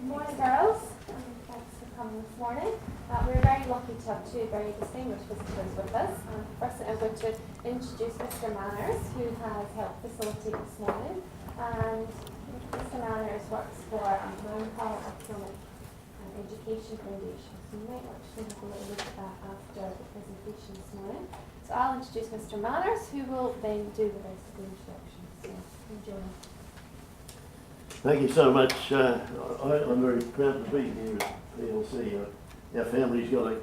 Good morning, girls, and thanks for coming this morning. We're very lucky to have two very distinguished visitors with us. First, I'm going to introduce Mr. Manners, who has helped facilitate this morning. And Mr. Manners works for Mannkal Economic and Education Foundation. So you might actually have a little look at that after the presentation this morning. So I'll introduce Mr. Manners, who will then do the rest of the introduction. So enjoy. Thank you so much. I'm very proud to be here at PLC. Our family's got a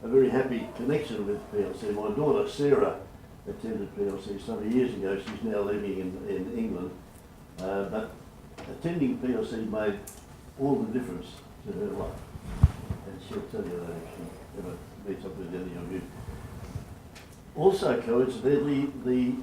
very happy connection with PLC. My daughter Sarah attended PLC some years ago. She's now living in England. But attending PLC made all the difference to her life. And she'll tell you that if she ever meets up with any of you. Also, coincidentally, the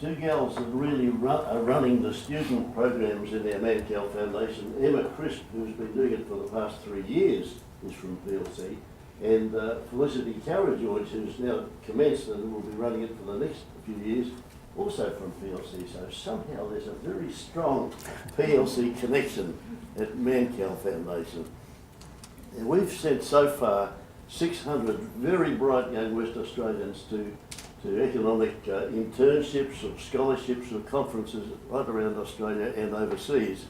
two gals that really are running the student programs in our Mannkal Foundation, Emma Crisp, who's been doing it for the past 3 years, is from PLC, and Felicity Carrageorge, who's now commenced and will be running it for the next few years, also from PLC. So somehow there's a very strong PLC connection at Mannkal Foundation. And we've sent so far 600 very bright young West Australians to economic internships or scholarships or conferences right around Australia and overseas.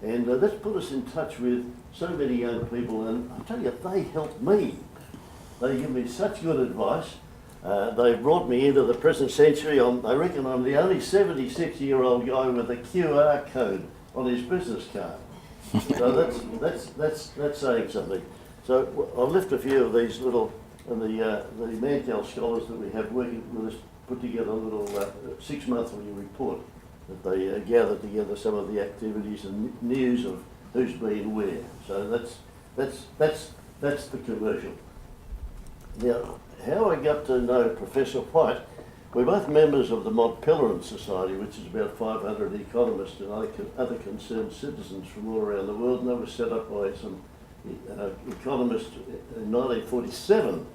And that's put us in touch with so many young people, and I tell you, they helped me. They give me such good advice. They brought me into the present century. I reckon I'm the only 76-year-old guy with a QR code on his business card. So that's saying something. So I've left a few of these little, and the Mannkal scholars that we have working with us put together a little 6-monthly report that they gather together some of the activities and news of who's been where. So that's the commercial. Now, how I got to know Professor White, we're both members of the Maastricht Society, which is about 500 economists and other concerned citizens from all around the world, and that was set up by some economists in 1947.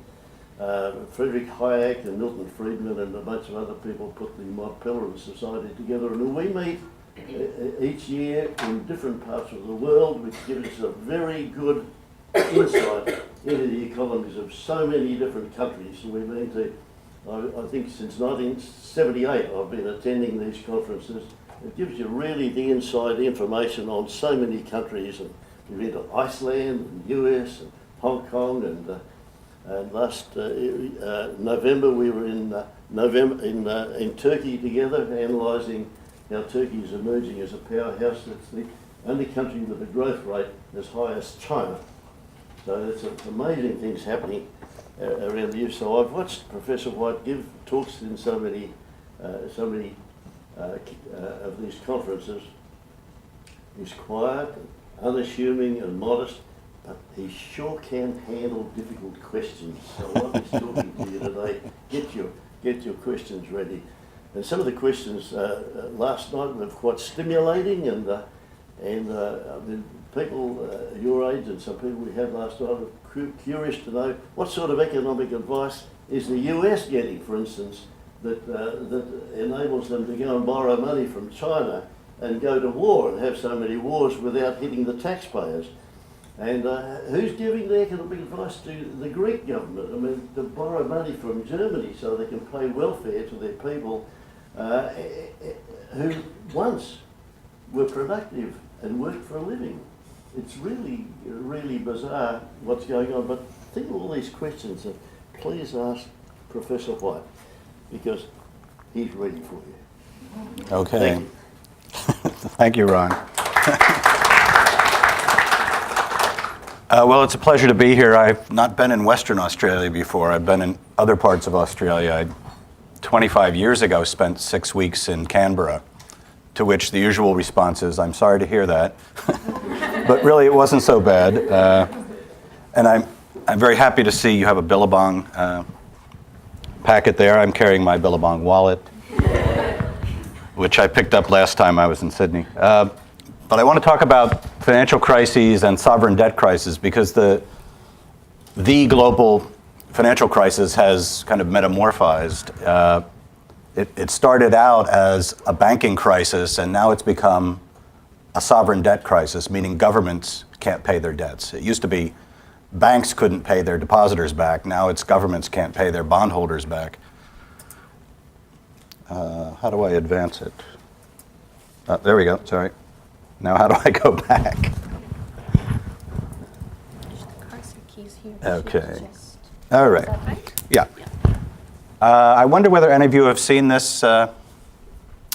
Friedrich Hayek and Milton Friedman and a bunch of other people put the Maastricht Society together, and we meet each year in different parts of the world, which gives us a very good insight into the economies of so many different countries. So we've been to, I think since 1978 I've been attending these conferences. It gives you really the inside information on so many countries, and we've been to Iceland and US and Hong Kong, and last November we were in Turkey together, analysing how Turkey is emerging as a powerhouse. It's the only country with a growth rate as high as China. So there's amazing things happening around you. So I've watched Professor White give talks in so many of these conferences. He's quiet, unassuming and modest, but he sure can handle difficult questions. So while he's talking to you today, get your questions ready. And some of the questions last night were quite stimulating, and I mean, people your age and some people we had last night were curious to know what sort of economic advice is the US getting, for instance, that enables them to go and borrow money from China and go to war and have so many wars without hitting the taxpayers. And who's giving the economic advice to the Greek government? I mean, to borrow money from Germany so they can pay welfare to their people who once were productive and worked for a living. It's really, really bizarre what's going on. But think of all these questions, and please ask Professor White, because he's ready for you. Okay. Thank you. Thank you, Ron. Well, it's a pleasure to be here. I've not been in Western Australia before. I've been in other parts of Australia. I, 25 years ago, spent 6 weeks in Canberra, to which the usual response is, I'm sorry to hear that. But really, it wasn't so bad. And I'm very happy to see you have a Billabong packet there. I'm carrying my Billabong wallet, which I picked up last time I was in Sydney. But I want to talk about financial crises and sovereign debt crisis, because the global financial crisis has kind of metamorphosed. It started out as a banking crisis, and now it's become a sovereign debt crisis, meaning governments can't pay their debts. It used to be banks couldn't pay their depositors back. Now it's governments can't pay their bondholders back. How do I advance it? There we go, sorry. Now how do I go back? Cursor keys here. Okay. All right. Is that right? Yeah. I wonder whether any of you have seen this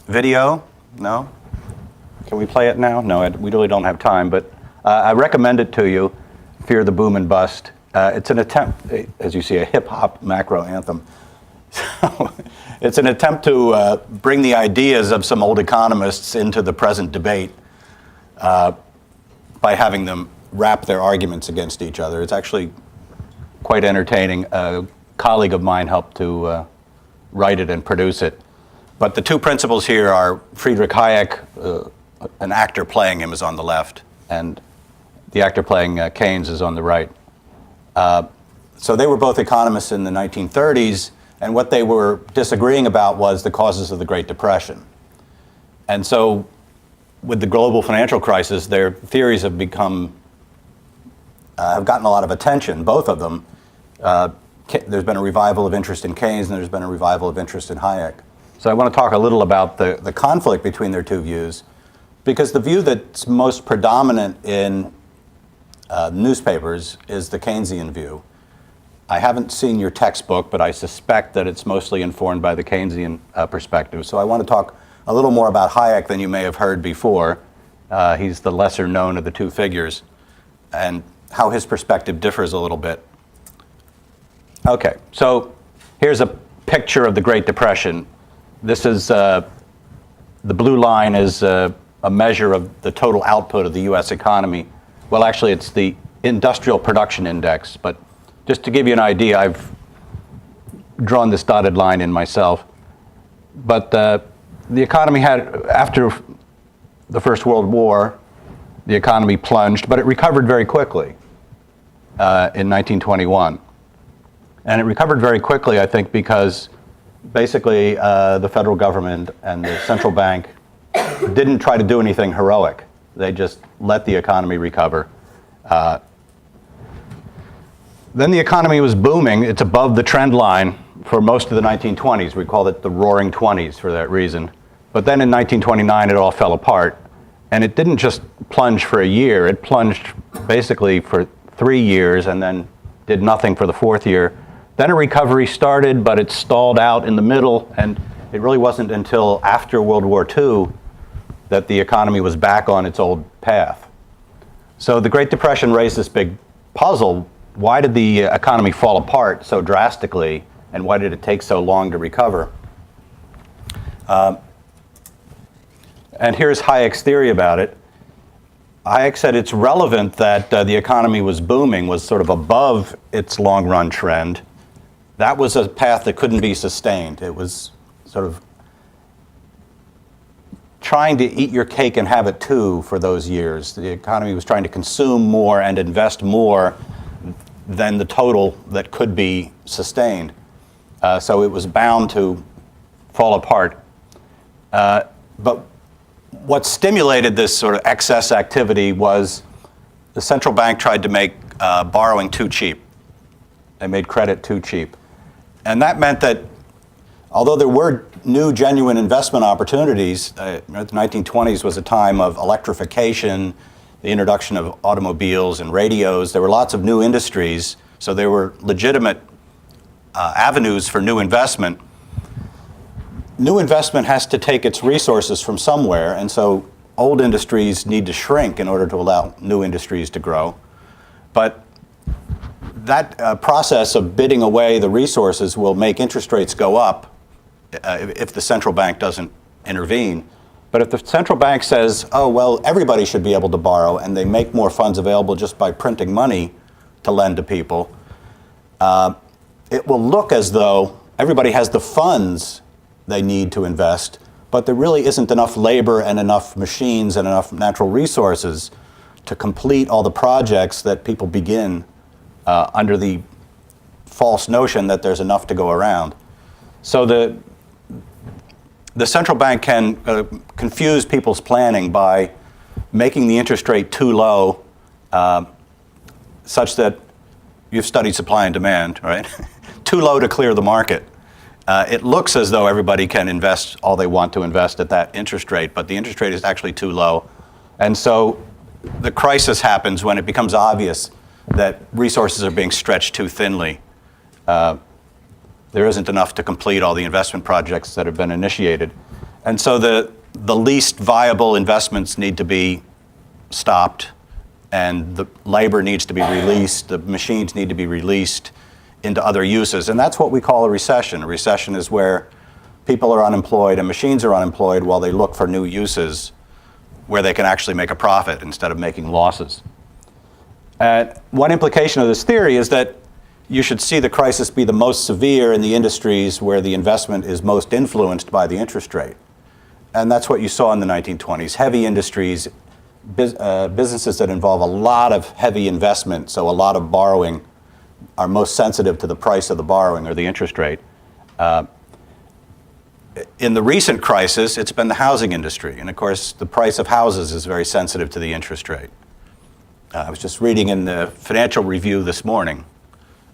video? No? Can we play it now? No, we really don't have time, but I recommend it to you, Fear the Boom and Bust. It's an attempt, as you see, a hip-hop macro anthem. So it's an attempt to bring the ideas of some old economists into the present debate by having them wrap their arguments against each other. It's actually quite entertaining. A colleague of mine helped to write it and produce it. But the two principals here are Friedrich Hayek, an actor playing him is on the left, and the actor playing Keynes is on the right. So they were both economists in the 1930s, and what they were disagreeing about was the causes of the Great Depression. And so with the global financial crisis, their theories have gotten a lot of attention, both of them. There's been a revival of interest in Keynes, and there's been a revival of interest in Hayek. So I want to talk a little about the conflict between their two views, because the view that's most predominant in newspapers is the Keynesian view. I haven't seen your textbook, but I suspect that it's mostly informed by the Keynesian perspective. So I want to talk a little more about Hayek than you may have heard before. He's the lesser known of the two figures, and how his perspective differs a little bit. Okay, so here's a picture of the Great Depression. This is, the blue line is a measure of the total output of the US economy. Well, actually, it's the industrial production index, but just to give you an idea, I've drawn this dotted line in myself. But the economy had, after the First World War, the economy plunged, but it recovered very quickly in 1921. And it recovered very quickly, I think, because basically the federal government and the central bank didn't try to do anything heroic. They just let the economy recover. Then the economy was booming. It's above the trend line for most of the 1920s. We called it the Roaring Twenties for that reason. But then in 1929, it all fell apart. And it didn't just plunge for a year. It plunged basically for 3 years and then did nothing for the fourth year. Then a recovery started, but it stalled out in the middle. And it really wasn't until after World War II that the economy was back on its old path. So the Great Depression raised this big puzzle. Why did the economy fall apart so drastically, and why did it take so long to recover? And here's Hayek's theory about it. Hayek said it's relevant that the economy was booming, was sort of above its long-run trend. That was a path that couldn't be sustained. It was sort of trying to eat your cake and have it too for those years. The economy was trying to consume more and invest more than the total that could be sustained. So it was bound to fall apart. But what stimulated this sort of excess activity was the central bank tried to make borrowing too cheap. They made credit too cheap. And that meant that although there were new genuine investment opportunities, the 1920s was a time of electrification, the introduction of automobiles and radios. There were lots of new industries, so there were legitimate avenues for new investment. New investment has to take its resources from somewhere, and so old industries need to shrink in order to allow new industries to grow. But that process of bidding away the resources will make interest rates go up if the central bank doesn't intervene. But if the central bank says, oh, well, everybody should be able to borrow, and they make more funds available just by printing money to lend to people, it will look as though everybody has the funds they need to invest, but there really isn't enough labor and enough machines and enough natural resources to complete all the projects that people begin under the false notion that there's enough to go around. So the central bank can confuse people's planning by making the interest rate too low, such that you've studied supply and demand, right? Too low to clear the market. It looks as though everybody can invest all they want to invest at that interest rate, but the interest rate is actually too low. And so the crisis happens when it becomes obvious that resources are being stretched too thinly. There isn't enough to complete all the investment projects that have been initiated. And so the least viable investments need to be stopped, and the labor needs to be released, the machines need to be released into other uses. And that's what we call a recession. A recession is where people are unemployed and machines are unemployed while they look for new uses where they can actually make a profit instead of making losses. One implication of this theory is that you should see the crisis be the most severe in the industries where the investment is most influenced by the interest rate. And that's what you saw in the 1920s. Heavy industries, businesses that involve a lot of heavy investment, so a lot of borrowing, are most sensitive to the price of the borrowing or the interest rate. In the recent crisis, it's been the housing industry. And of course, the price of houses is very sensitive to the interest rate. I was just reading in the Financial Review this morning,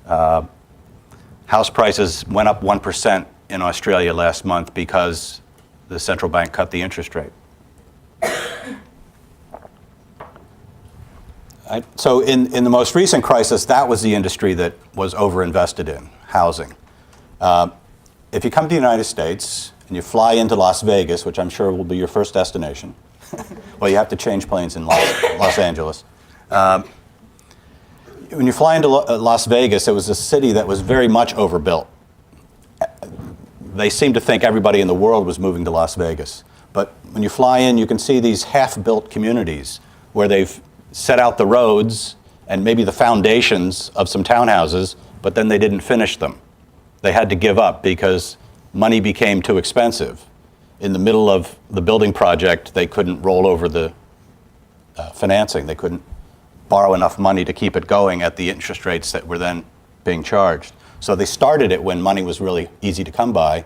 house prices went up 1% in Australia last month because the central bank cut the interest rate. So in the most recent crisis, that was the industry that was overinvested in, housing. If you come to the United States and you fly into Las Vegas, which I'm sure will be your first destination, well, you have to change planes in Los Angeles. When you fly into Las Vegas, it was a city that was very much overbuilt. They seemed to think everybody in the world was moving to Las Vegas. But when you fly in, you can see these half-built communities where they've set out the roads and maybe the foundations of some townhouses, but then they didn't finish them. They had to give up because money became too expensive. In the middle of the building project, they couldn't roll over the financing. They couldn't borrow enough money to keep it going at the interest rates that were then being charged. So they started it when money was really easy to come by,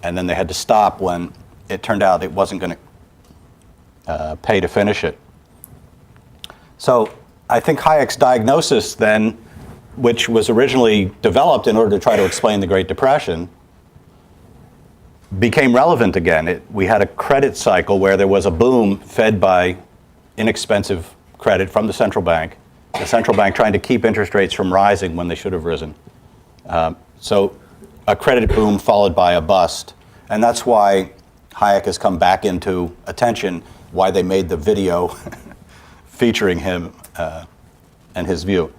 and then they had to stop when it turned out it wasn't going to pay to finish it. So I think Hayek's diagnosis then, which was originally developed in order to try to explain the Great Depression, became relevant again. We had a credit cycle where there was a boom fed by inexpensive credit from the central bank trying to keep interest rates from rising when they should have risen. So a credit boom followed by a bust. And that's why Hayek has come back into attention, why they made the video featuring him and his view.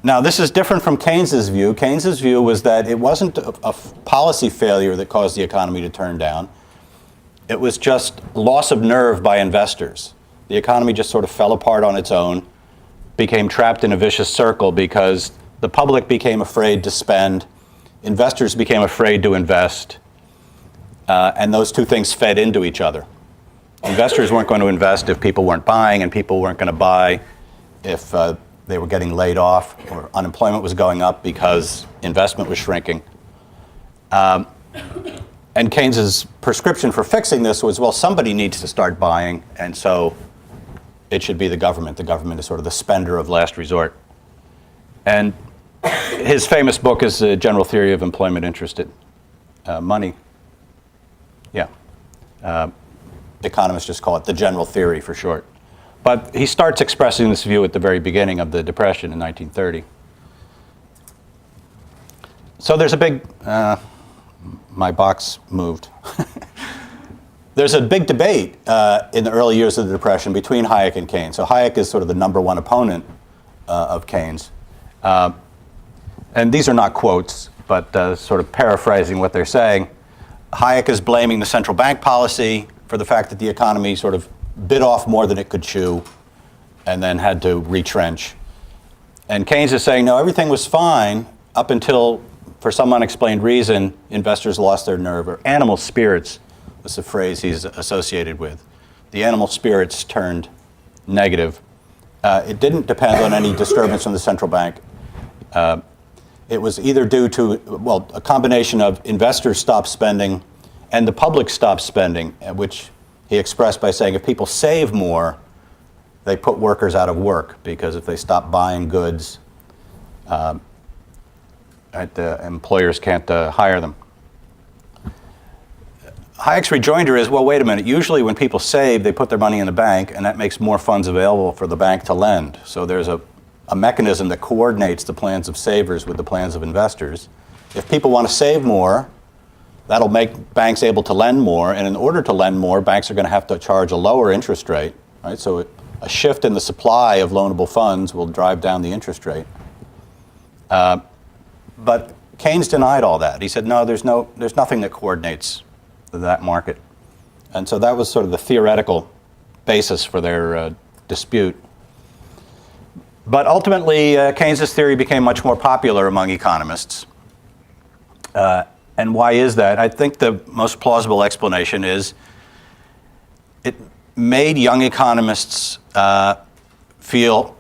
Now, this is different from Keynes's view. Keynes's view was that it wasn't a policy failure that caused the economy to turn down. It was just loss of nerve by investors. The economy just sort of fell apart on its own, became trapped in a vicious circle because the public became afraid to spend, investors became afraid to invest, and those two things fed into each other. Investors weren't going to invest if people weren't buying, and people weren't going to buy if they were getting laid off or unemployment was going up because investment was shrinking. And Keynes's prescription for fixing this was, well, somebody needs to start buying, and so it should be the government. The government is sort of the spender of last resort. And his famous book is The General Theory of Employment Interested Money. Yeah. Economists just call it the general theory for short. But he starts expressing this view at the very beginning of the Depression in 1930. So there's a big, my box moved. There's a big debate in the early years of the Depression between Hayek and Keynes. So Hayek is sort of the number one opponent of Keynes. And these are not quotes, but sort of paraphrasing what they're saying. Hayek is blaming the central bank policy for the fact that the economy sort of bit off more than it could chew and then had to retrench. And Keynes is saying, no, everything was fine up until, for some unexplained reason, investors lost their nerve, or animal spirits was the phrase he's associated with. The animal spirits turned negative. It didn't depend on any disturbance from the central bank. It was either due to, well, a combination of investors stopped spending and the public stopped spending, which he expressed by saying if people save more, they put workers out of work, because if they stop buying goods, employers can't hire them. Hayek's rejoinder is, well, wait a minute. Usually when people save, they put their money in the bank, and that makes more funds available for the bank to lend. So there's a mechanism that coordinates the plans of savers with the plans of investors. If people want to save more, that'll make banks able to lend more, and in order to lend more, banks are going to have to charge a lower interest rate, right? So a shift in the supply of loanable funds will drive down the interest rate. But Keynes denied all that. He said, no, there's nothing that coordinates that market. And so that was sort of the theoretical basis for their dispute. But ultimately, Keynes' theory became much more popular among economists. And why is that? I think the most plausible explanation is it made young economists feel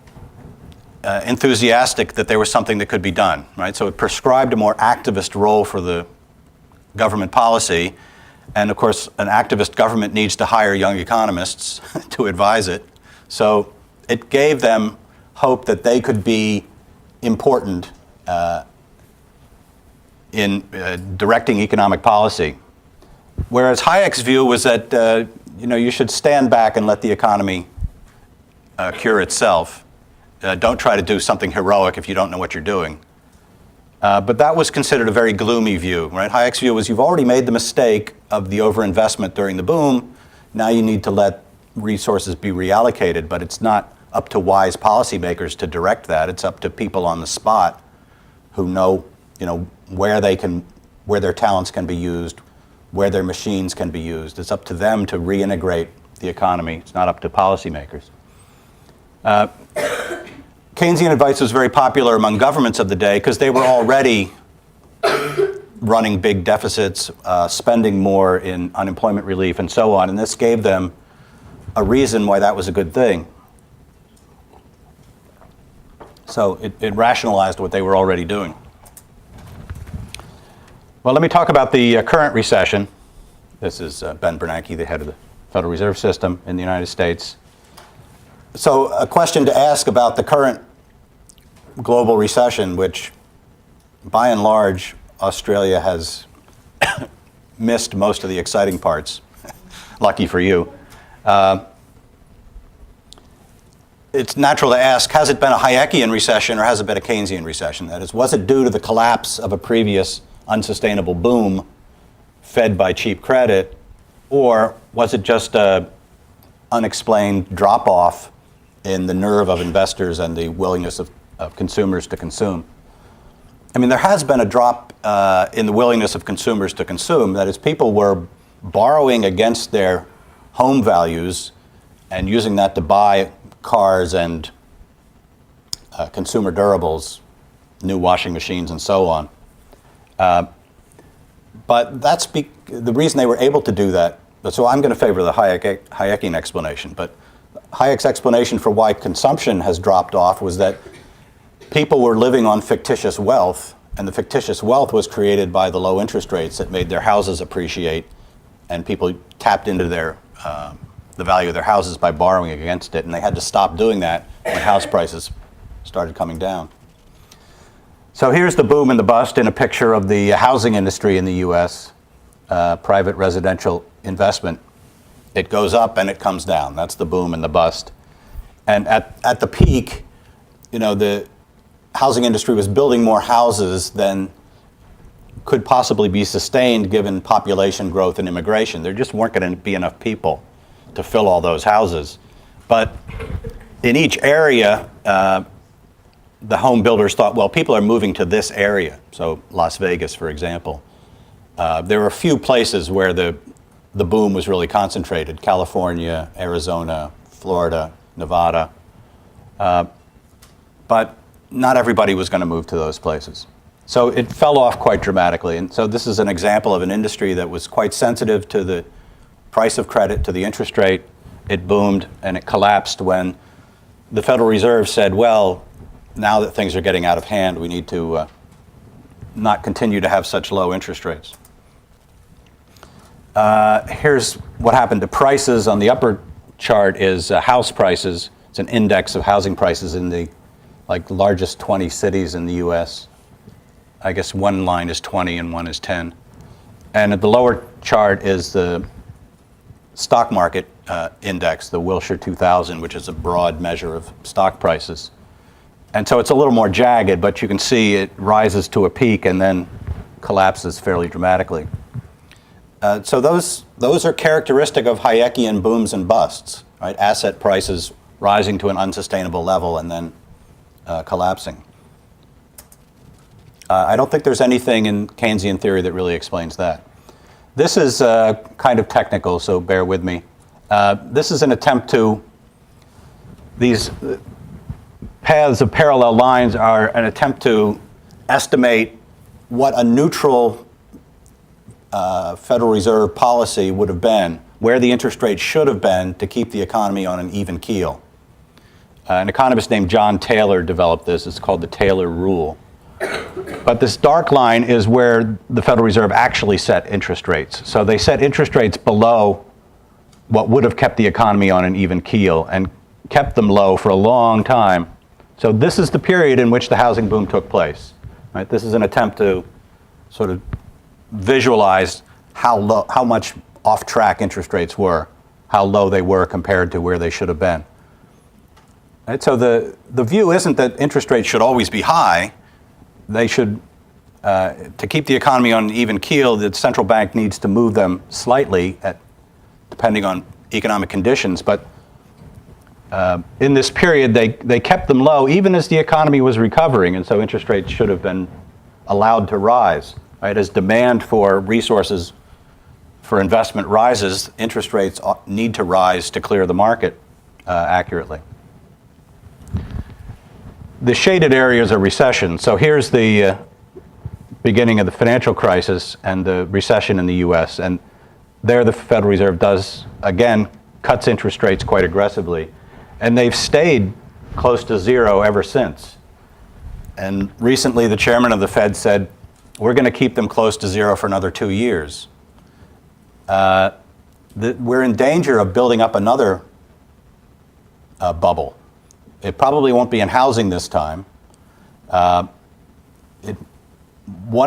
enthusiastic that there was something that could be done, right? So it prescribed a more activist role for the government policy. And of course, an activist government needs to hire young economists to advise it. So it gave them hope that they could be important in directing economic policy. Whereas Hayek's view was that you should stand back and let the economy cure itself. Don't try to do something heroic if you don't know what you're doing. But that was considered a very gloomy view, right? Hayek's view was you've already made the mistake of the overinvestment during the boom. Now you need to let resources be reallocated, but it's not up to wise policymakers to direct that. It's up to people on the spot who know, where their talents can be used, where their machines can be used. It's up to them to reintegrate the economy. It's not up to policymakers. Keynesian advice was very popular among governments of the day because they were already running big deficits, spending more in unemployment relief and so on, and this gave them a reason why that was a good thing. So it rationalized what they were already doing. Well, let me talk about the current recession. This is Ben Bernanke, the head of the Federal Reserve System in the United States. So a question to ask about the current global recession, which by and large, Australia has missed most of the exciting parts. Lucky for you. It's natural to ask, has it been a Hayekian recession or has it been a Keynesian recession? That is, was it due to the collapse of a previous unsustainable boom fed by cheap credit, or was it just an unexplained drop-off in the nerve of investors and the willingness of consumers to consume? I mean, there has been a drop in the willingness of consumers to consume. That is, people were borrowing against their home values and using that to buy cars and consumer durables, new washing machines and so on. But that's the reason they were able to do that. So I'm going to favor the Hayekian explanation. But Hayek's explanation for why consumption has dropped off was that people were living on fictitious wealth, and the fictitious wealth was created by the low interest rates that made their houses appreciate, and people tapped into the value of their houses by borrowing against it, and they had to stop doing that when house prices started coming down. So here's the boom and the bust in a picture of the housing industry in the U.S., private residential investment. It goes up and it comes down. That's the boom and the bust. And at the peak, the housing industry was building more houses than could possibly be sustained given population growth and immigration. There just weren't going to be enough people to fill all those houses. But in each area, the home builders thought, well, people are moving to this area. So Las Vegas, for example. There were a few places where the boom was really concentrated: California, Arizona, Florida, Nevada. But not everybody was going to move to those places. So it fell off quite dramatically. And so this is an example of an industry that was quite sensitive to the price of credit, to the interest rate. It boomed and it collapsed when the Federal Reserve said, well, now that things are getting out of hand, we need to not continue to have such low interest rates. Here's what happened to prices. On the upper chart is house prices It's an index of housing prices in the largest 20 cities in the U.S. I guess one line is 20 and one is 10. And at the lower chart is the stock market index, the Wilshire 2000, which is a broad measure of stock prices. And so it's a little more jagged, but you can see it rises to a peak and then collapses fairly dramatically. So those are characteristic of Hayekian booms and busts, right? Asset prices rising to an unsustainable level and then collapsing. I don't think there's anything in Keynesian theory that really explains that. This is kind of technical, so bear with me. This is an attempt to, these paths of parallel lines are an attempt to estimate what a neutral Federal Reserve policy would have been, where the interest rate should have been to keep the economy on an even keel. An economist named John Taylor developed this. It's called the Taylor Rule. But this dark line is where the Federal Reserve actually set interest rates. So they set interest rates below what would have kept the economy on an even keel and kept them low for a long time. So this is the period in which the housing boom took place. Right? This is an attempt to sort of visualize how much off-track interest rates were, how low they were compared to where they should have been. Right? So the view isn't that interest rates should always be high. They should, to keep the economy on an even keel, the central bank needs to move them slightly, depending on economic conditions. But in this period, they kept them low even as the economy was recovering, and so interest rates should have been allowed to rise. Right? As demand for resources for investment rises, interest rates need to rise to clear the market accurately. The shaded areas are recession. So here's the beginning of the financial crisis and the recession in the U.S. And there the Federal Reserve does, again, cuts interest rates quite aggressively. And they've stayed close to zero ever since. And recently the chairman of the Fed said, we're going to keep them close to zero for another 2 years. We're in danger of building up another bubble. It probably won't be in housing this time. One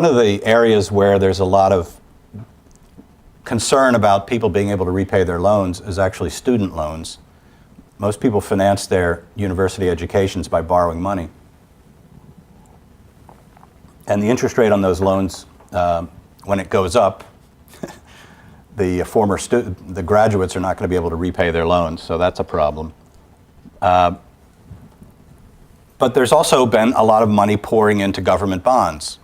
of the areas where there's a lot of concern about people being able to repay their loans is actually student loans. Most people finance their university educations by borrowing money. And the interest rate on those loans, when it goes up, the graduates are not going to be able to repay their loans, so that's a problem. But there's also been a lot of money pouring into government bonds.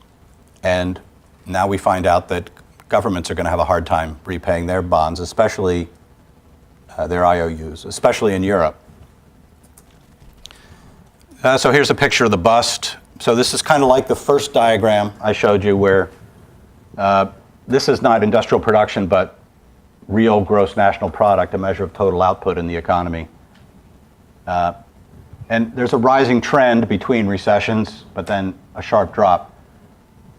And now we find out that governments are going to have a hard time repaying their bonds, especially their IOUs, especially in Europe. So here's a picture of the bust. So this is kind of like the first diagram I showed you where this is not industrial production, but real gross national product, a measure of total output in the economy. And there's a rising trend between recessions, but then a sharp drop.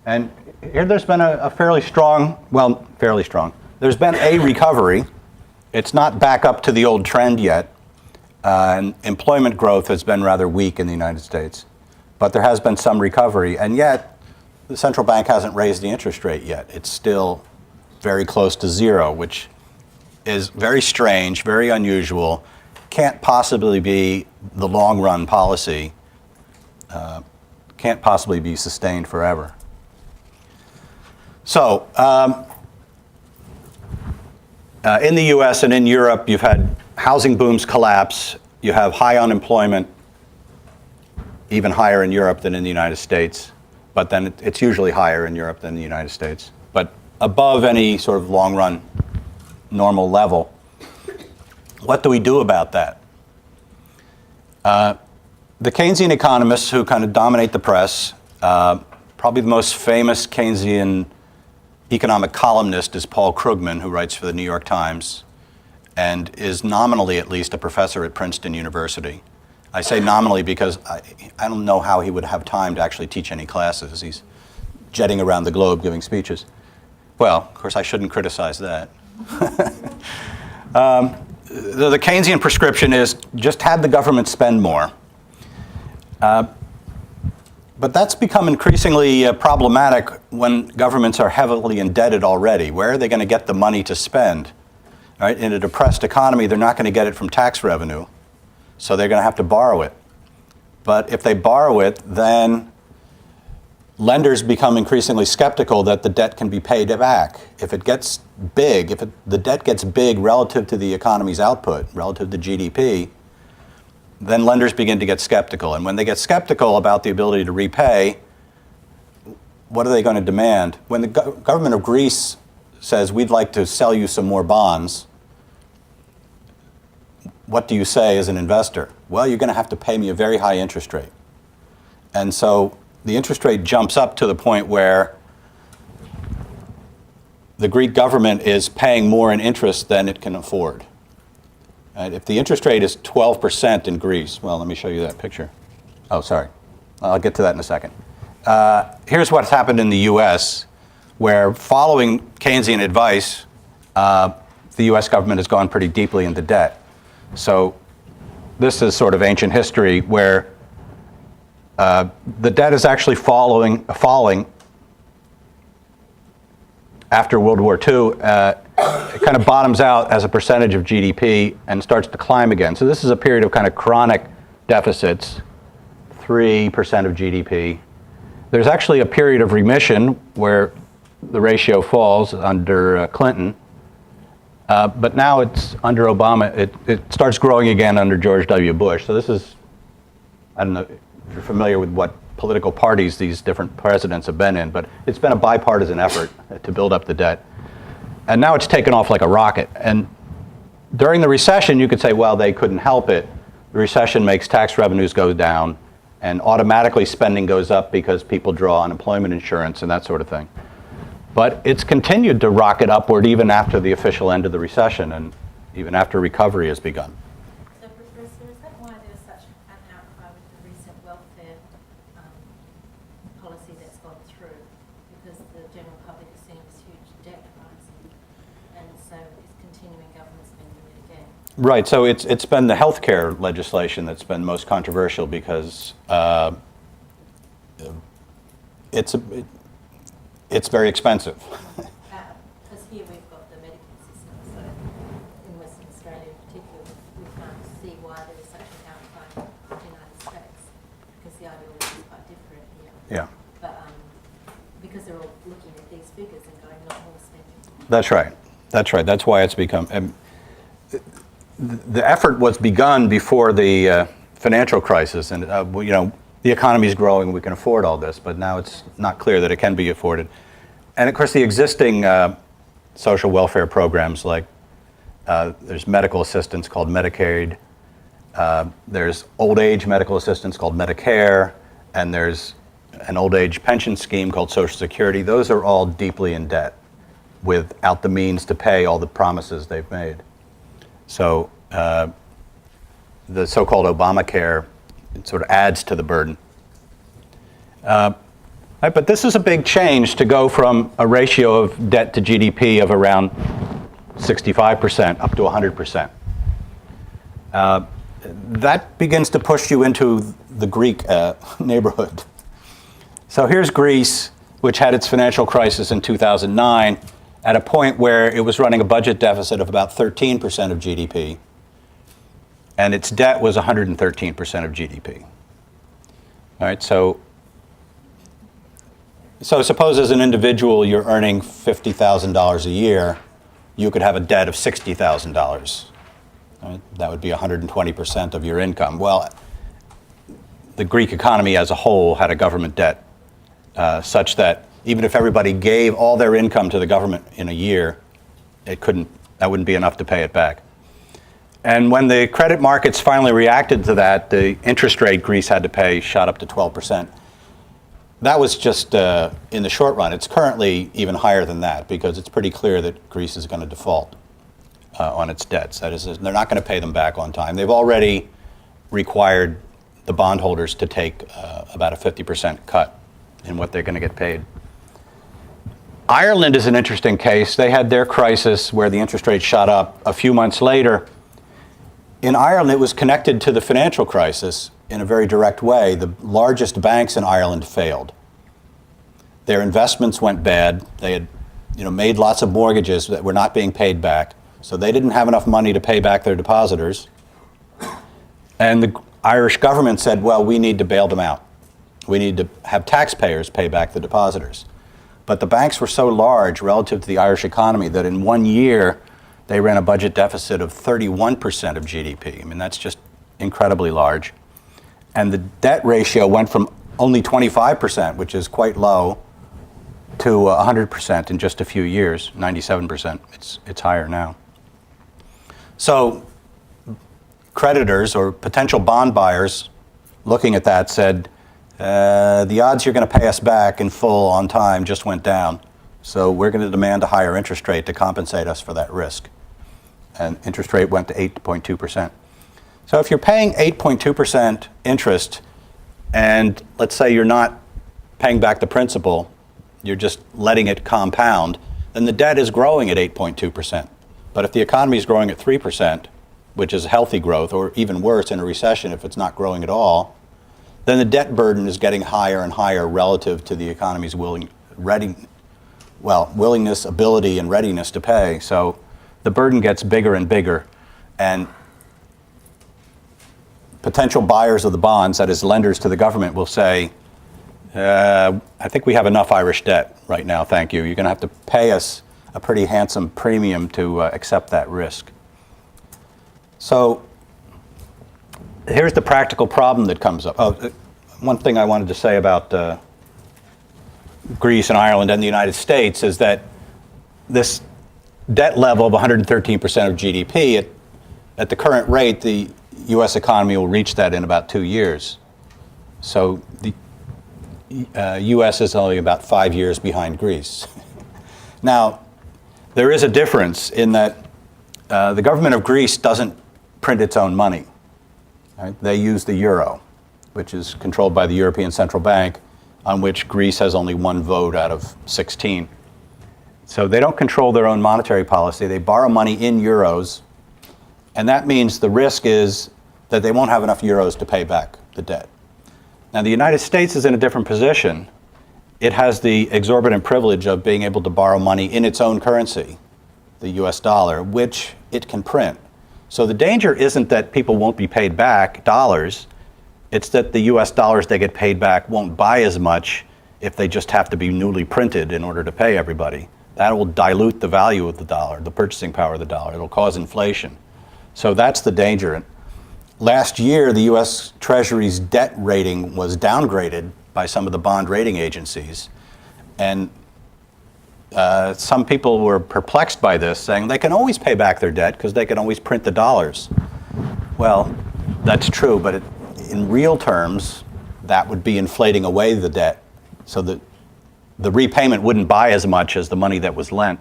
And here there's been a fairly strong, there's been a recovery. It's not back up to the old trend yet. And employment growth has been rather weak in the United States. But there has been some recovery, and yet the central bank hasn't raised the interest rate yet. It's still very close to zero, which is very strange, very unusual. Can't possibly be the long-run policy, can't possibly be sustained forever. So, in the US and in Europe, you've had housing booms collapse, you have high unemployment, even higher in Europe than in the United States, but then it's usually higher in Europe than the United States, but above any sort of long-run normal level. What do we do about that? The Keynesian economists who kind of dominate the press, probably the most famous Keynesian economic columnist is Paul Krugman, who writes for the New York Times and is nominally at least a professor at Princeton University. I say nominally because I don't know how he would have time to actually teach any classes. He's jetting around the globe giving speeches. Well, of course, I shouldn't criticize that. the Keynesian prescription is just have the government spend more. But that's become increasingly problematic when governments are heavily indebted already. Where are they going to get the money to spend? Right? In a depressed economy, they're not going to get it from tax revenue, so they're going to have to borrow it. But if they borrow it, then lenders become increasingly skeptical that the debt can be paid back. If it gets big, the debt gets big relative to the economy's output, relative to GDP, then lenders begin to get skeptical. And when they get skeptical about the ability to repay, what are they going to demand? When the government of Greece says, we'd like to sell you some more bonds, what do you say as an investor? Well, you're going to have to pay me a very high interest rate. And so the interest rate jumps up to the point where the Greek government is paying more in interest than it can afford. If the interest rate is 12% in Greece, well, let me show you that picture. Oh, sorry. I'll get to that in a second. Here's what's happened in the US, where following Keynesian advice, the US government has gone pretty deeply into debt. So this is sort of ancient history where the debt is actually falling after World War II. It kind of bottoms out as a percentage of GDP and starts to climb again. So this is a period of kind of chronic deficits, 3% of GDP. There's actually a period of remission where the ratio falls under Clinton. But now it's under Obama. It starts growing again under George W. Bush. So this is, I don't know if you're familiar with what political parties these different presidents have been in, but it's been a bipartisan effort to build up the debt. And now it's taken off like a rocket. And during the recession, you could say, well, they couldn't help it. The recession makes tax revenues go down, and automatically spending goes up because people draw unemployment insurance and that sort of thing. But it's continued to rocket upward even after the official end of the recession and even after recovery has begun. So, Professor, is that why there's such an outcry with the recent welfare policy that's gone through? Because the general public is seeing this huge debt rising, and so is continuing government spending it again? Right. So it's been the healthcare legislation that's been most controversial because it's very expensive. Because here we've got the medical system, so in Western Australia in particular, we can't see why there is such an outcry in the United States, because the ideology is quite different here. Yeah. But because they're all looking at these figures and going, not more spending. That's right. That's right. That's why it's become. The effort was begun before the financial crisis, and the economy is growing, we can afford all this, but now it's not clear that it can be afforded. And of course, the existing social welfare programs, like there's medical assistance called Medicaid, there's old age medical assistance called Medicare, and there's an old age pension scheme called Social Security. Those are all deeply in debt without the means to pay all the promises they've made. So the so-called Obamacare, it sort of adds to the burden. But this is a big change to go from a ratio of debt to GDP of around 65% up to 100%. That begins to push you into the Greek neighborhood. So here's Greece, which had its financial crisis in 2009 at a point where it was running a budget deficit of about 13% of GDP. And its debt was 113% of GDP. All right, so suppose as an individual you're earning $50,000 a year, you could have a debt of $60,000. Right? That would be 120% of your income. Well, the Greek economy as a whole had a government debt such that even if everybody gave all their income to the government in a year, that wouldn't be enough to pay it back. And when the credit markets finally reacted to that, the interest rate Greece had to pay shot up to 12%. That was just in the short run. It's currently even higher than that because it's pretty clear that Greece is going to default on its debts. That is, they're not going to pay them back on time. They've already required the bondholders to take about a 50% cut in what they're going to get paid. Ireland is an interesting case. They had their crisis where the interest rate shot up. A few months later, In Ireland, it was connected to the financial crisis in a very direct way. The largest banks in Ireland failed. Their investments went bad. They had made lots of mortgages that were not being paid back. So they didn't have enough money to pay back their depositors. And the Irish government said, well, we need to bail them out. We need to have taxpayers pay back the depositors. But the banks were so large relative to the Irish economy that in 1 year, they ran a budget deficit of 31% of GDP. I mean, that's just incredibly large. And the debt ratio went from only 25%, which is quite low, to 100% in just a few years, 97%. It's higher now. So creditors or potential bond buyers looking at that said, the odds you're going to pay us back in full on time just went down. So we're going to demand a higher interest rate to compensate us for that risk. And interest rate went to 8.2%. So if you're paying 8.2% interest, and let's say you're not paying back the principal, you're just letting it compound, then the debt is growing at 8.2%. But if the economy is growing at 3%, which is healthy growth, or even worse in a recession if it's not growing at all, then the debt burden is getting higher and higher relative to the economy's willingness, ability, and readiness to pay. So the burden gets bigger and bigger, and potential buyers of the bonds, that is lenders to the government, will say, I think we have enough Irish debt right now, thank you. You're going to have to pay us a pretty handsome premium to accept that risk. So here's the practical problem that comes up. One thing I wanted to say about Greece and Ireland and the United States is that this debt level of 113% of GDP, at the current rate, the U.S. economy will reach that in about 2 years. So the U.S. is only about 5 years behind Greece. Now, there is a difference in that the government of Greece doesn't print its own money. Right? They use the euro, which is controlled by the European Central Bank, on which Greece has only one vote out of 16. So they don't control their own monetary policy. They borrow money in euros, and that means the risk is that they won't have enough euros to pay back the debt. Now, the United States is in a different position. It has the exorbitant privilege of being able to borrow money in its own currency, the US dollar, which it can print. So the danger isn't that people won't be paid back dollars, it's that the US dollars they get paid back won't buy as much if they just have to be newly printed in order to pay everybody. That will dilute the value of the dollar, the purchasing power of the dollar. It'll cause inflation. So that's the danger. Last year, the US Treasury's debt rating was downgraded by some of the bond rating agencies. And some people were perplexed by this, saying they can always pay back their debt because they can always print the dollars. Well, that's true, but in real terms, that would be inflating away the debt, so that the repayment wouldn't buy as much as the money that was lent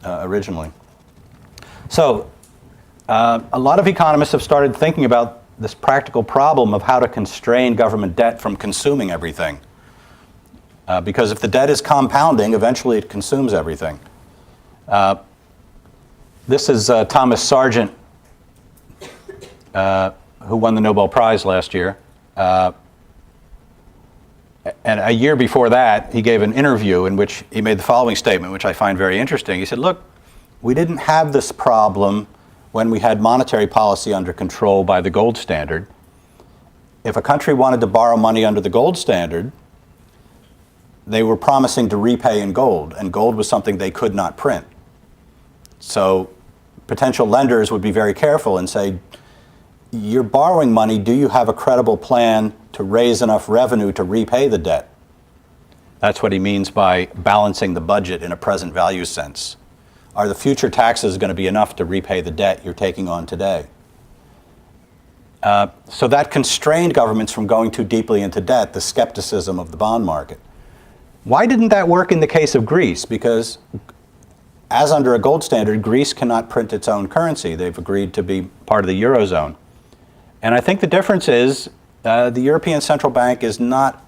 originally. So a lot of economists have started thinking about this practical problem of how to constrain government debt from consuming everything. Because if the debt is compounding, eventually it consumes everything. This is Thomas Sargent, who won the Nobel Prize last year. And a year before that, he gave an interview in which he made the following statement, which I find very interesting. He said, look, we didn't have this problem when we had monetary policy under control by the gold standard. If a country wanted to borrow money under the gold standard, they were promising to repay in gold, and gold was something they could not print. So potential lenders would be very careful and say, you're borrowing money, do you have a credible plan to raise enough revenue to repay the debt? That's what he means by balancing the budget in a present value sense. Are the future taxes going to be enough to repay the debt you're taking on today? So that constrained governments from going too deeply into debt, the skepticism of the bond market. Why didn't that work in the case of Greece? Because as under a gold standard, Greece cannot print its own currency. They've agreed to be part of the Eurozone. And I think the difference is the European Central Bank is not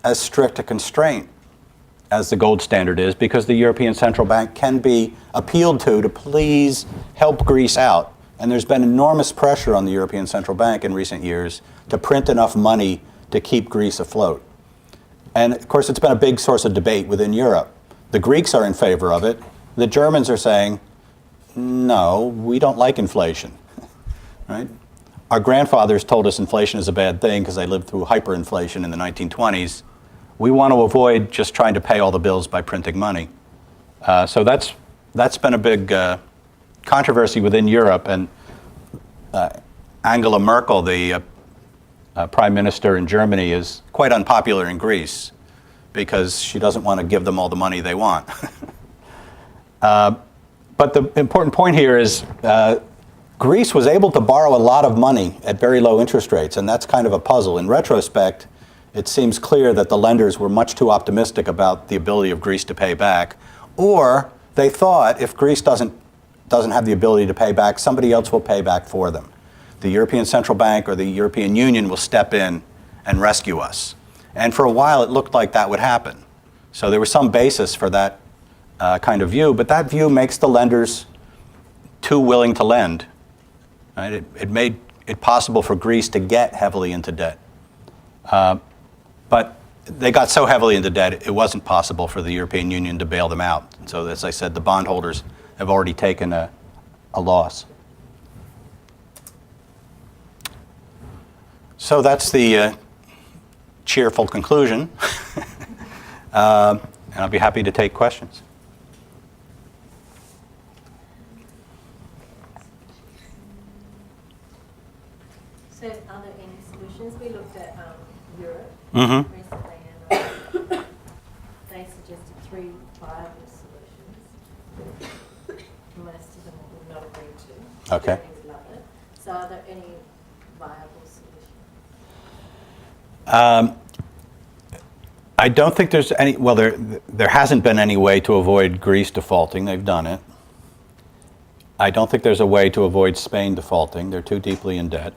as strict a constraint as the gold standard is, because the European Central Bank can be appealed to please help Greece out And there's been enormous pressure on the European Central Bank in recent years to print enough money to keep Greece afloat. And of course, it's been a big source of debate within Europe. The Greeks are in favor of it. The Germans are saying, no, we don't like inflation, right? Our grandfathers told us inflation is a bad thing because they lived through hyperinflation in the 1920s. We want to avoid just trying to pay all the bills by printing money. So that's been a big controversy within Europe. And Angela Merkel, the prime minister in Germany, is quite unpopular in Greece because she doesn't want to give them all the money they want. But the important point here is Greece was able to borrow a lot of money at very low interest rates, and that's kind of a puzzle. In retrospect, it seems clear that the lenders were much too optimistic about the ability of Greece to pay back, or they thought if Greece doesn't have the ability to pay back, somebody else will pay back for them. The European Central Bank or the European Union will step in and rescue us. And for a while, it looked like that would happen. So there was some basis for that kind of view, but that view makes the lenders too willing to lend. Right? It made it possible for Greece to get heavily into debt. But they got so heavily into debt, it wasn't possible for the European Union to bail them out. So as I said, the bondholders have already taken a loss. So that's the cheerful conclusion. And I'll be happy to take questions. So are there any solutions? We looked at Europe Mm-hmm. recently, and they suggested 3 viable solutions. Most of them would not agree to. Okay. Germany would love it. So are there any viable solutions? I don't think there's any, well, there hasn't been any way to avoid Greece defaulting. They've done it. I don't think there's a way to avoid Spain defaulting. They're too deeply in debt.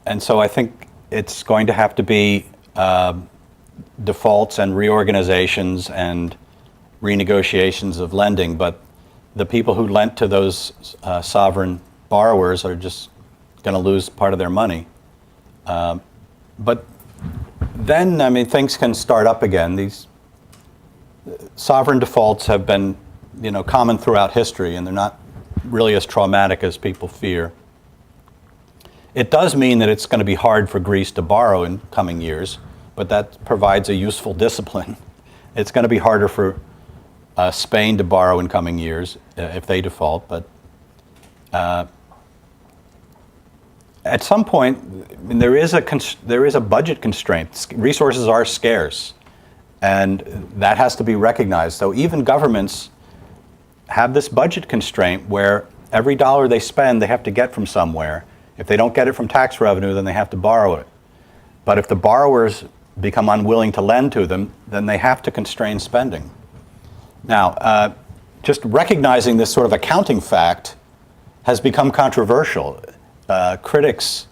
And so I think it's going to have to be defaults and reorganizations and renegotiations of lending. But the people who lent to those sovereign borrowers are just going to lose part of their money. But then, I mean, things can start up again. These sovereign defaults have been, common throughout history, and they're not really as traumatic as people fear. It does mean that it's going to be hard for Greece to borrow in coming years, but that provides a useful discipline. It's going to be harder for Spain to borrow in coming years if they default, but at some point, I mean, there is a budget constraint. Resources are scarce, and that has to be recognized. So even governments have this budget constraint where every dollar they spend, they have to get from somewhere. If they don't get it from tax revenue, then they have to borrow it. But if the borrowers become unwilling to lend to them, then they have to constrain spending. Now, just recognizing this sort of accounting fact has become controversial. Critics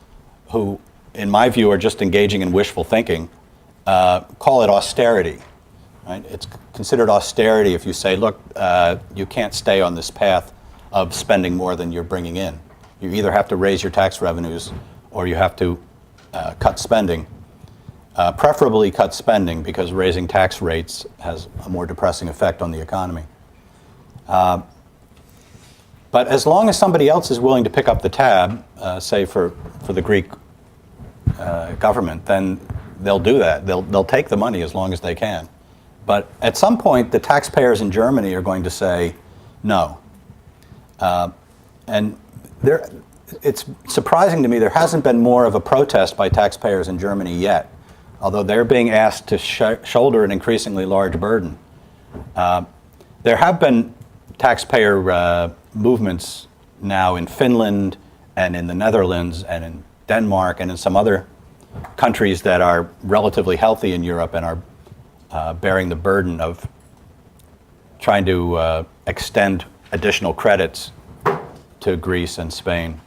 who, in my view, are just engaging in wishful thinking, call it austerity. Right? It's considered austerity if you say, look, you can't stay on this path of spending more than you're bringing in. You either have to raise your tax revenues or you have to cut spending. Preferably cut spending, because raising tax rates has a more depressing effect on the economy. But as long as somebody else is willing to pick up the tab, say for the Greek government, then they'll do that. They'll take the money as long as they can. But at some point, the taxpayers in Germany are going to say no. And it's surprising to me there hasn't been more of a protest by taxpayers in Germany yet, although they're being asked to shoulder an increasingly large burden. There have been taxpayer movements now in Finland and in the Netherlands and in Denmark and in some other countries that are relatively healthy in Europe and are bearing the burden of trying to extend additional credits to Greece and Spain,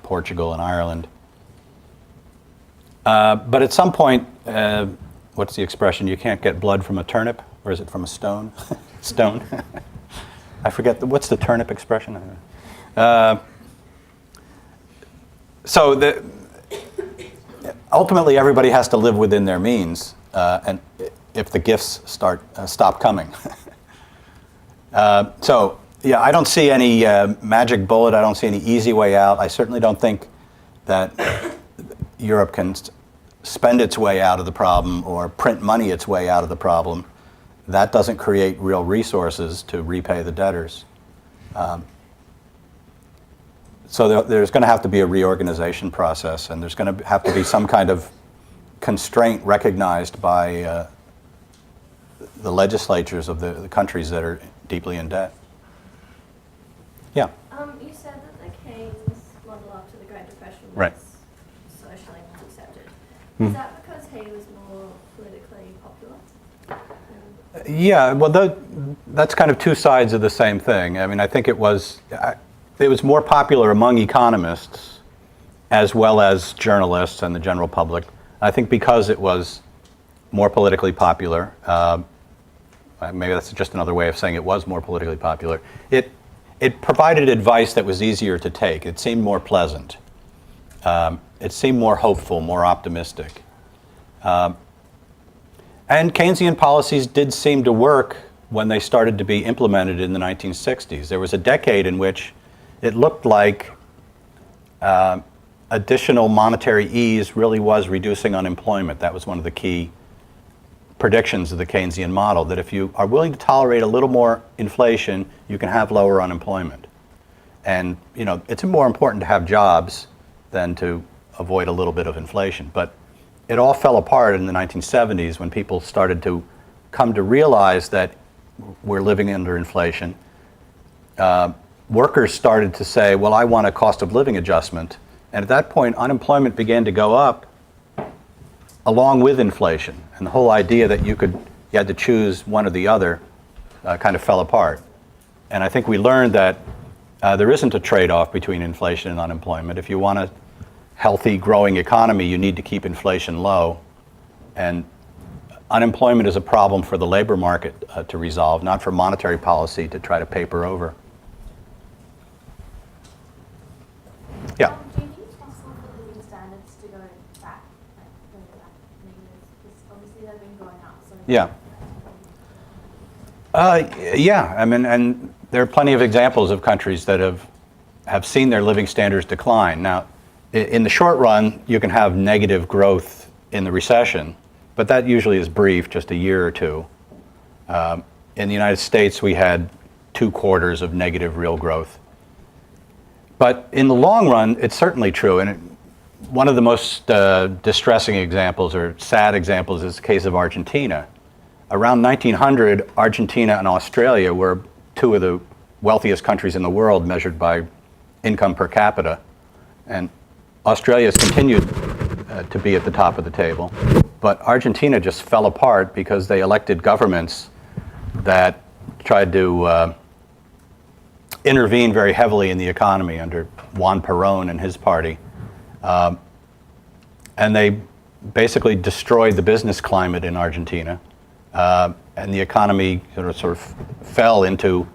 Portugal and Ireland. But at some point, what's the expression? You can't get blood from a turnip, or is it from a stone? Stone. I forget, what's the turnip expression? So ultimately, everybody has to live within their means, and if the gifts stop coming. So, yeah, I don't see any magic bullet. I don't see any easy way out. I certainly don't think that Europe can spend its way out of the problem or print money its way out of the problem. That doesn't create real resources to repay the debtors. So there's going to have to be a reorganization process, and there's going to have to be some kind of constraint recognized by the legislatures of the countries that are deeply in debt. Yeah. You said that the Keynes model after the Great Depression was Right. socially accepted. Hmm. Is that because he was more politically popular? Yeah, well, that's kind of two sides of the same thing. I mean, I think it was more popular among economists as well as journalists and the general public. I think because it was more politically popular, maybe that's just another way of saying it was more politically popular, it provided advice that was easier to take. It seemed more pleasant. It seemed more hopeful, more optimistic. And Keynesian policies did seem to work when they started to be implemented in the 1960s. There was a decade in which it looked like additional monetary ease really was reducing unemployment. That was one of the key predictions of the Keynesian model, that if you are willing to tolerate a little more inflation, you can have lower unemployment. And it's more important to have jobs than to avoid a little bit of inflation. But it all fell apart in the 1970s when people started to come to realize that we're living under inflation. Workers started to say, well, I want a cost of living adjustment. And at that point, unemployment began to go up along with inflation. And the whole idea that you had to choose one or the other kind of fell apart. And I think we learned that there isn't a trade-off between inflation and unemployment. If you want a healthy, growing economy, you need to keep inflation low. And unemployment is a problem for the labor market to resolve, not for monetary policy to try to paper over. Yeah. Do you think it's possible for living standards to go back, negative? Because obviously they've been going up. So Yeah. Yeah, I mean, and there are plenty of examples of countries that have seen their living standards decline. Now, in the short run, you can have negative growth in the recession, but that usually is brief, just a year or two. In the United States, we had 2 quarters of negative real growth. But in the long run, it's certainly true. And one of the most distressing examples or sad examples is the case of Argentina. Around 1900, Argentina and Australia were 2 of the wealthiest countries in the world measured by income per capita. And Australia has continued to be at the top of the table. But Argentina just fell apart because they elected governments that tried to intervene very heavily in the economy under Juan Perón and his party. And they basically destroyed the business climate in Argentina. And the economy sort of fell into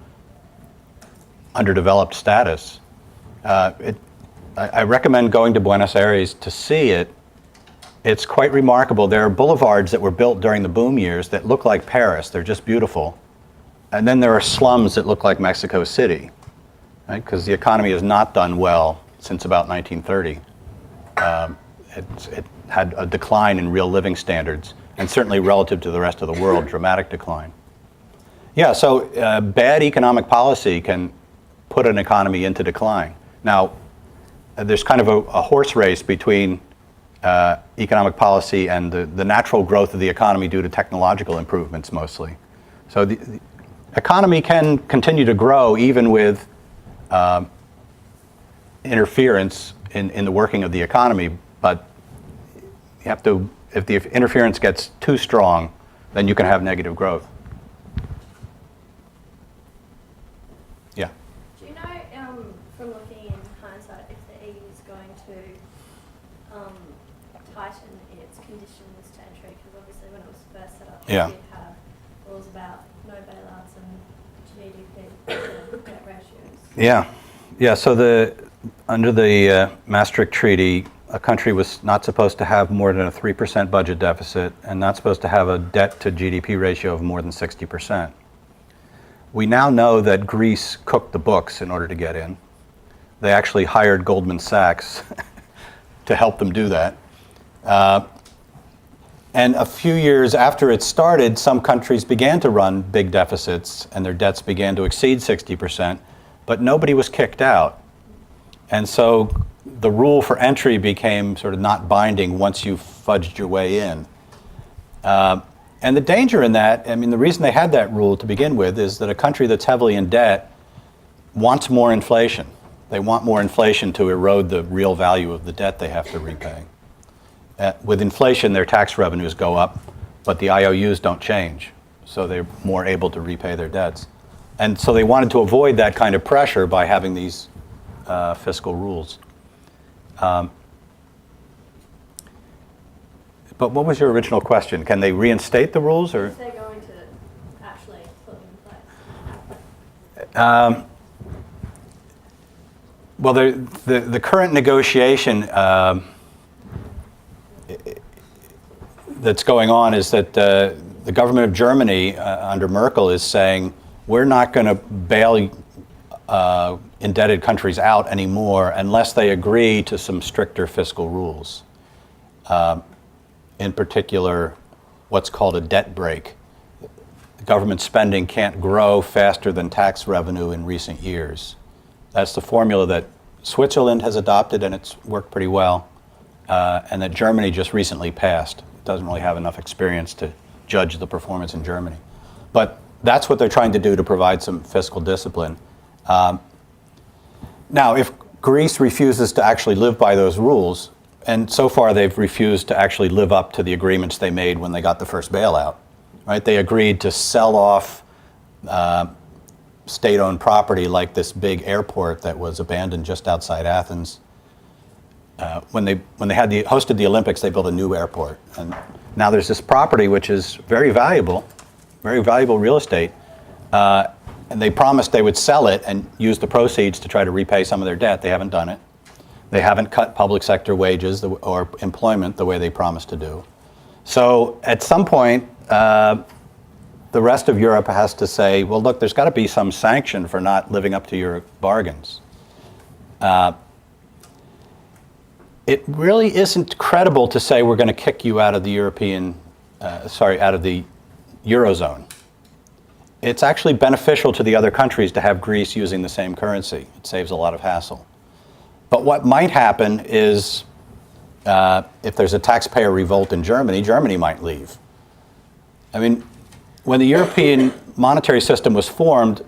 underdeveloped status. I recommend going to Buenos Aires to see it. It's quite remarkable. There are boulevards that were built during the boom years that look like Paris. They're just beautiful. And then there are slums that look like Mexico City, right? Because the economy has not done well since about 1930. It had a decline in real living standards, and certainly relative to the rest of the world, dramatic decline. Yeah, so bad economic policy can put an economy into decline. Now, there's kind of a horse race between economic policy and the natural growth of the economy due to technological improvements mostly. So the economy can continue to grow even with interference in the working of the economy, but you have to, if the interference gets too strong, then you can have negative growth. Yeah. Do you know, from looking in hindsight, if the EU is going to tighten its conditions to entry? Because obviously when it was first set up, Yeah. it did have rules about no bailouts and GDP debt ratios. Yeah. So under the Maastricht Treaty, a country was not supposed to have more than a 3% budget deficit and not supposed to have a debt to GDP ratio of more than 60%. We now know that Greece cooked the books in order to get in. They actually hired Goldman Sachs to help them do that. And a few years after it started, some countries began to run big deficits and their debts began to exceed 60%, but nobody was kicked out. And so the rule for entry became sort of not binding once you fudged your way in. And the danger in that, I mean, the reason they had that rule to begin with is that a country that's heavily in debt wants more inflation. They want more inflation to erode the real value of the debt they have to repay. With inflation, their tax revenues go up, but the IOUs don't change, so they're more able to repay their debts. And so they wanted to avoid that kind of pressure by having these fiscal rules. But what was your original question? Can they reinstate the rules, or? If they're going to actually put them in place. Well, the current negotiation that's going on is that the government of Germany under Merkel is saying, we're not going to bail indebted countries out anymore unless they agree to some stricter fiscal rules. In particular, what's called a debt brake. Government spending can't grow faster than tax revenue in recent years. That's the formula that Switzerland has adopted, and it's worked pretty well, and that Germany just recently passed. It doesn't really have enough experience to judge the performance in Germany. But that's what they're trying to do to provide some fiscal discipline. Now, if Greece refuses to actually live by those rules, and so far they've refused to actually live up to the agreements they made when they got the first bailout, right? They agreed to sell off state-owned property like this big airport that was abandoned just outside Athens. When they hosted the Olympics, they built a new airport, and now there's this property which is very valuable real estate, and they promised they would sell it and use the proceeds to try to repay some of their debt. They haven't done it. They haven't cut public sector wages or employment the way they promised to do. So at some point, the rest of Europe has to say, well, look, there's got to be some sanction for not living up to your bargains. It really isn't credible to say we're going to kick you out of the out of the Eurozone. It's actually beneficial to the other countries to have Greece using the same currency. It saves a lot of hassle. But what might happen is if there's a taxpayer revolt in Germany, Germany might leave. I mean, when the European monetary system was formed,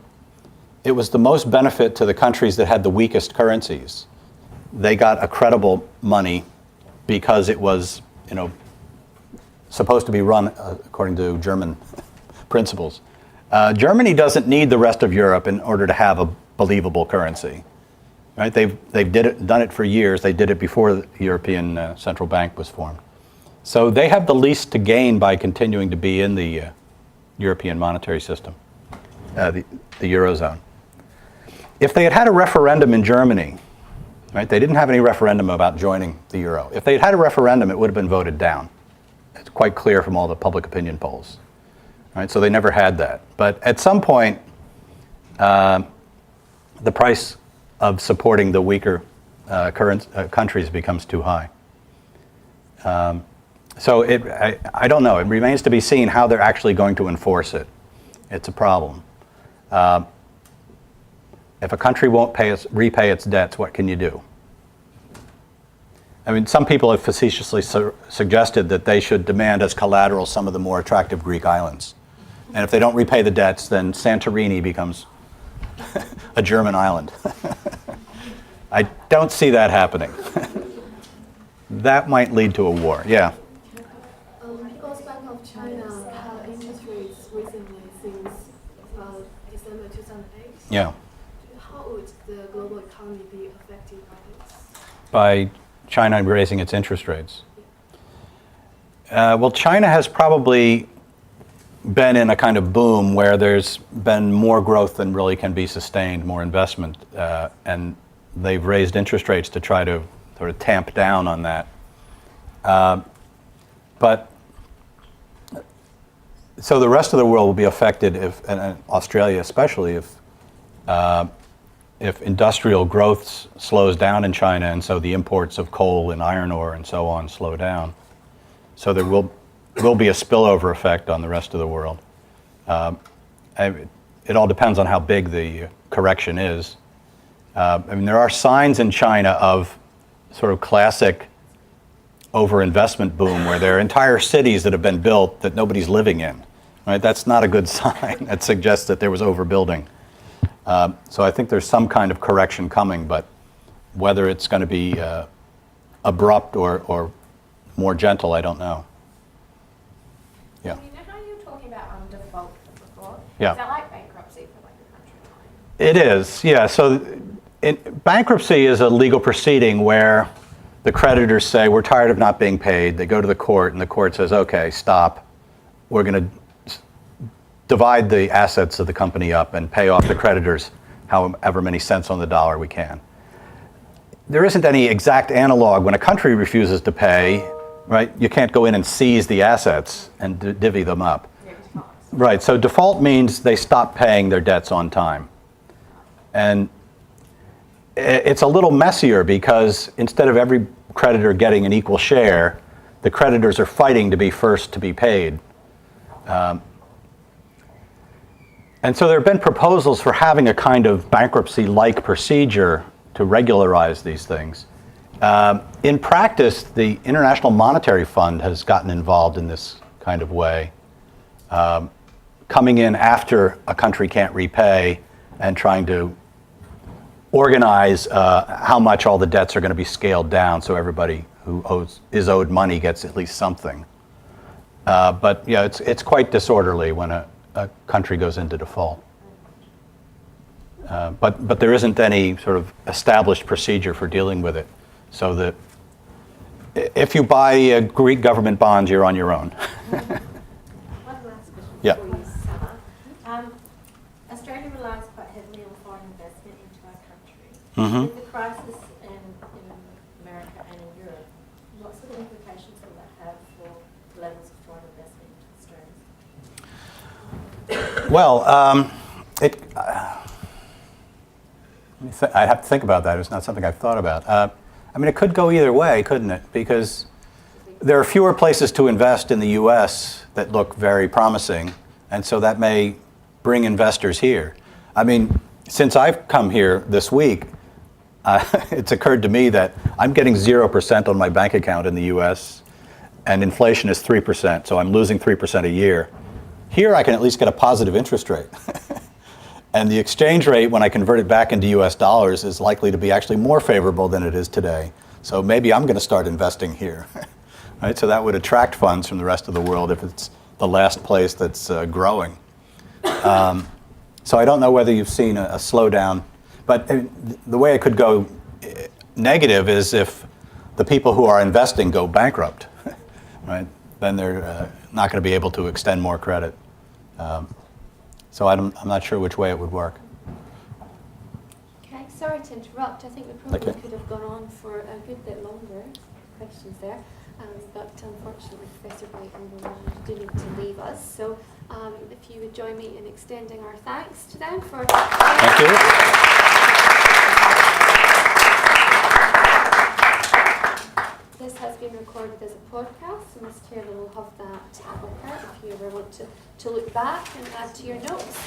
it was the most benefit to the countries that had the weakest currencies. They got a credible money because it was, supposed to be run according to German principles. Germany doesn't need the rest of Europe in order to have a believable currency. Right? They've done it for years. They did it before the European Central Bank was formed. So they have the least to gain by continuing to be in the European monetary system, the Eurozone. If they had had a referendum in Germany, right? They didn't have any referendum about joining the euro. If they had had a referendum, it would have been voted down. It's quite clear from all the public opinion polls. Right? So they never had that. But at some point, the price of supporting the weaker countries becomes too high. So I don't know. It remains to be seen how they're actually going to enforce it. It's a problem. If a country won't repay its debts, what can you do? I mean, some people have facetiously suggested that they should demand as collateral some of the more attractive Greek islands. And if they don't repay the debts, then Santorini becomes a German island. I don't see that happening. That might lead to a war. Yeah. People's Bank of China had interest rates recently since December 2008. Yeah. How would the global economy be affected by this? By China raising its interest rates. Well, China has probably been in a kind of boom where there's been more growth than really can be sustained, more investment, and they've raised interest rates to try to sort of tamp down on that. But so the rest of the world will be affected if, and Australia especially, if industrial growth slows down in China, and so the imports of coal and iron ore and so on slow down. So there will be a spillover effect on the rest of the world. It all depends on how big the correction is. I mean, there are signs in China of sort of classic overinvestment boom where there are entire cities that have been built that nobody's living in. Right? That's not a good sign. That suggests that there was overbuilding. So I think there's some kind of correction coming, but whether it's going to be abrupt or more gentle, I don't know. Yeah. You know how you were talking about default before? Yeah. Is that like bankruptcy for like a country? It is, yeah. So bankruptcy is a legal proceeding where the creditors say, we're tired of not being paid. They go to the court, and the court says, okay, stop. We're going to divide the assets of the company up and pay off the creditors however many cents on the dollar we can. There isn't any exact analog when a country refuses to pay, right? You can't go in and seize the assets and divvy them up. Right, so default means they stop paying their debts on time. And it's a little messier because instead of every creditor getting an equal share, the creditors are fighting to be first to be paid. And so there have been proposals for having a kind of bankruptcy-like procedure to regularize these things. In practice, the International Monetary Fund has gotten involved in this kind of way, coming in after a country can't repay and trying to organize how much all the debts are going to be scaled down so everybody who is owed money gets at least something. But yeah, it's quite disorderly when a country goes into default. But there isn't any sort of established procedure for dealing with it. So that if you buy Greek government bonds, you're on your own. One last question Yeah. before you sum. Australia relies quite heavily on foreign investment into our country. Mm-hmm. With the crisis in America and in Europe, what sort of implications will that have for levels of foreign investment into Australia? Well, I'd have to think about that. It's not something I've thought about. I mean, it could go either way, couldn't it? Because there are fewer places to invest in the U.S. that look very promising, and so that may bring investors here. I mean, since I've come here this week, it's occurred to me that I'm getting 0% on my bank account in the U.S., and inflation is 3%, so I'm losing 3% a year. Here, I can at least get a positive interest rate. And the exchange rate, when I convert it back into US dollars, is likely to be actually more favorable than it is today. So maybe I'm going to start investing here. Right? So that would attract funds from the rest of the world if it's the last place that's growing. So I don't know whether you've seen a slowdown. But the way it could go negative is if the people who are investing go bankrupt. Right? Then they're not going to be able to extend more credit. So I'm not sure which way it would work. Okay, sorry to interrupt. I think we probably Okay. could have gone on for a good bit longer. Questions there. But unfortunately, Professor White and Rowan do need to leave us. So if you would join me in extending our thanks to them for... Thank you. This has been recorded as a podcast, so Ms. Taylor will have that with her if you ever want to look back and add to your notes.